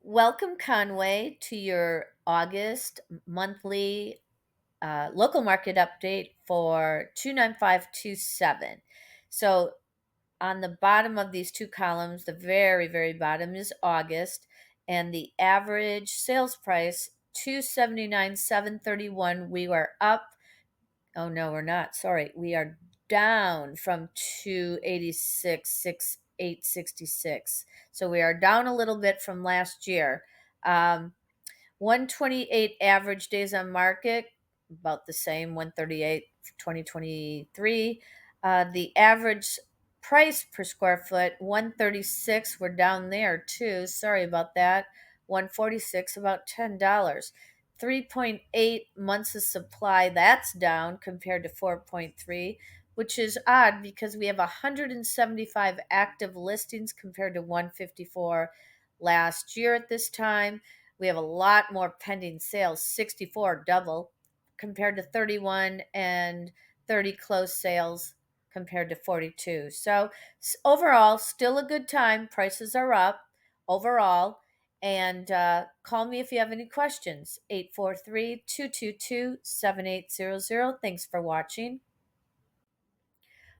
Welcome, Conway, to your August monthly local market update for 29527. So, on the bottom of these two columns, the very, very bottom is August, and the average sales price 279,731. We were up. Oh no, we're not. Sorry. We are down from 286,666. So we are down a little bit from last year. Um, 128 average days on market, about the same, 138 for 2023. The average price per square foot, 136. We're down there too. Sorry about that. 146, about $10. 3.8 months of supply, that's down compared to 4.3, which is odd because we have 175 active listings compared to 154 last year at this time. We have a lot more pending sales, 64 double compared to 31, and 30 closed sales compared to 42. So overall, still a good time. Prices are up overall. And call me if you have any questions. 843 222 7800. Thanks for watching.